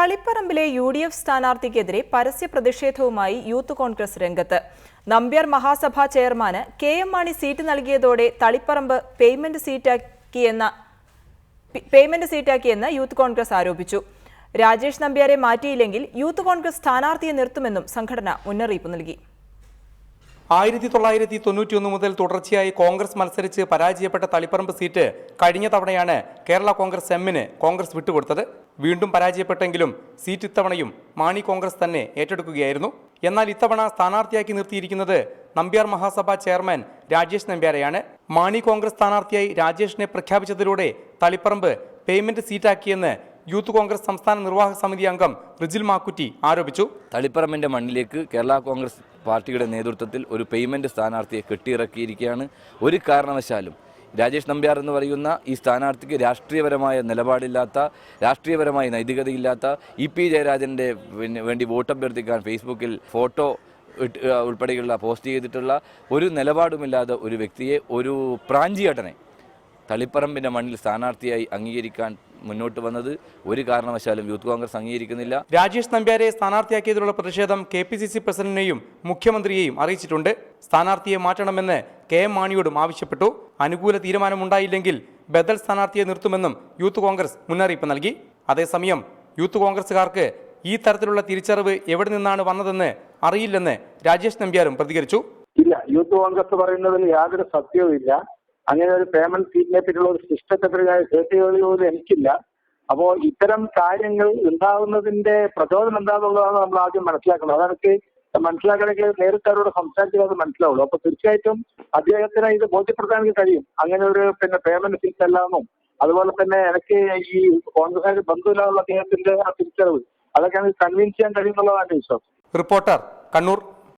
തളിപ്പറമ്പിലെ UDF സ്ഥാനാർത്ഥിക്കെതിരെ പരസ്യ പ്രതിഷേധവുമായി youth Congress രംഗത്ത്. നമ്പ്യാർ മഹാസഭാ ചെയർമാന് KM മാണി സീറ്റ് നൽകിയതോടെ തളിപ്പറമ്പ് പേയ്മെന്റ് സീറ്റാക്കിയെന്ന് യൂത്ത് കോൺഗ്രസ് ആരോപിച്ചു. രാജേഷ് നമ്പ്യാരെ മാറ്റിയില്ലെങ്കിൽ യൂത്ത് കോൺഗ്രസ് സ്ഥാനാർത്ഥിയെ നിർത്തുമെന്നും സംഘടന മുന്നറിയിപ്പ് നൽകി. 1991 മുതൽ തുടർച്ചയായി കോൺഗ്രസ് മത്സരിച്ച് പരാജയപ്പെട്ട തളിപ്പറമ്പ് സീറ്റ് കഴിഞ്ഞ തവണയാണ് കേരള കോൺഗ്രസ് എമ്മിന് കോൺഗ്രസ് വിട്ടുകൊടുത്തത്. വീണ്ടും പരാജയപ്പെട്ടെങ്കിലും സീറ്റ് ഇത്തവണയും മാണി കോൺഗ്രസ് തന്നെ ഏറ്റെടുക്കുകയായിരുന്നു. എന്നാൽ ഇത്തവണ സ്ഥാനാർത്ഥിയാക്കി നിർത്തിയിരിക്കുന്നത് നമ്പ്യാർ മഹാസഭ ചെയർമാൻ രാജേഷ് നമ്പ്യാരെയാണ്. മാണി കോൺഗ്രസ് സ്ഥാനാർത്ഥിയായി രാജേഷിനെ പ്രഖ്യാപിച്ചതിലൂടെ തളിപ്പറമ്പ് പേയ്മെന്റ് സീറ്റാക്കിയെന്ന് യൂത്ത് കോൺഗ്രസ് സംസ്ഥാന നിർവാഹക സമിതി അംഗം റിജിൽ മാക്കുറ്റി ആരോപിച്ചു. തളിപ്പറമ്പിന്റെ മണ്ണിലേക്ക് കേരള കോൺഗ്രസ് പാർട്ടിയുടെ നേതൃത്വത്തിൽ ഒരു പേയ്മെന്റ് സ്ഥാനാർത്ഥിയെ കെട്ടിയിറക്കിയിരിക്കുകയാണ്. ഒരു കാരണവശാലും രാജേഷ് നമ്പ്യാർ എന്ന് പറയുന്ന ഈ സ്ഥാനാർത്ഥിക്ക് രാഷ്ട്രീയപരമായ നിലപാടില്ലാത്ത, രാഷ്ട്രീയപരമായ നൈതികതയില്ലാത്ത, EP ജയരാജന്റെ വേണ്ടി വോട്ടഭ്യർത്ഥിക്കാൻ ഫേസ്ബുക്കിൽ ഫോട്ടോ ഉൾപ്പെടെയുള്ള പോസ്റ്റ് ചെയ്തിട്ടുള്ള ഒരു നിലപാടുമില്ലാത്ത ഒരു വ്യക്തിയെ, ഒരു പ്രാഞ്ചിയേട്ടനെ തളിപ്പറമ്പിന്റെ മണ്ണിൽ സ്ഥാനാർത്ഥിയായി അംഗീകരിക്കാൻ മുന്നോട്ട് വന്നത് ഒരു കാരണവശാലും യൂത്ത് കോൺഗ്രസ് അംഗീകരിക്കുന്നില്ല. രാജേഷ് നമ്പ്യാരെ സ്ഥാനാർത്ഥിയാക്കിയതിലുള്ള പ്രതിഷേധം KPCC പ്രസിഡന്റിനെയും മുഖ്യമന്ത്രിയെയും അറിയിച്ചിട്ടുണ്ട്. സ്ഥാനാർത്ഥിയെ മാറ്റണമെന്ന് KM മാണിയോടും ആവശ്യപ്പെട്ടു. അനുകൂല തീരുമാനമുണ്ടായില്ലെങ്കിൽ ബദൽ സ്ഥാനാർത്ഥിയെ നിർത്തുമെന്നും യൂത്ത് കോൺഗ്രസ് മുന്നറിയിപ്പ് നൽകി. അതേസമയം യൂത്ത് കോൺഗ്രസുകാർക്ക് ഈ തരത്തിലുള്ള തിരിച്ചറിവ് എവിടെ നിന്നാണ് വന്നതെന്ന് അറിയില്ലെന്ന് രാജേഷ് നമ്പ്യാരും പ്രതികരിച്ചു. ഇല്ല, യൂത്ത് കോൺഗ്രസ് പറയുന്നതിൽ യാതൊരു സത്യവുമില്ല. അങ്ങനെ ഒരു പേയ്മെന്റ് സീറ്റിനെ പറ്റിയുള്ള ഒരു സിസ്റ്റത്തെപ്പറ്റി പോലും എനിക്കില്ല. അപ്പോൾ ഇത്തരം കാര്യങ്ങൾ ഉണ്ടാകുന്നതിന്റെ പ്രചോദനം എന്താണെന്നുള്ളതാണ് നമ്മൾ ആദ്യം മനസ്സിലാക്കുന്നത്. അതെനിക്ക് മനസ്സിലാക്കണമെങ്കിൽ നേരിട്ട് അവരോട് സംസാരിച്ചാൽ അത് മനസ്സിലാവുള്ളൂ. അപ്പൊ തീർച്ചയായിട്ടും അദ്ദേഹത്തിന് ഇത് ബോധ്യപ്പെടുത്താൻ കഴിയും. അങ്ങനെ ഒരു പേയ്മെന്റ് സീറ്റ് അല്ലാന്നും, അതുപോലെ തന്നെ എനിക്ക് ഈ കോൺഗ്രസ് ബന്ധുവിലുള്ള അദ്ദേഹത്തിന്റെ ആ തിരിച്ചറിവ്, അതൊക്കെ എനിക്ക് കൺവിൻസ് ചെയ്യാൻ കഴിയുന്നുള്ളതാണ് വിശ്വാസം. റിപ്പോർട്ടർ, കണ്ണൂർ.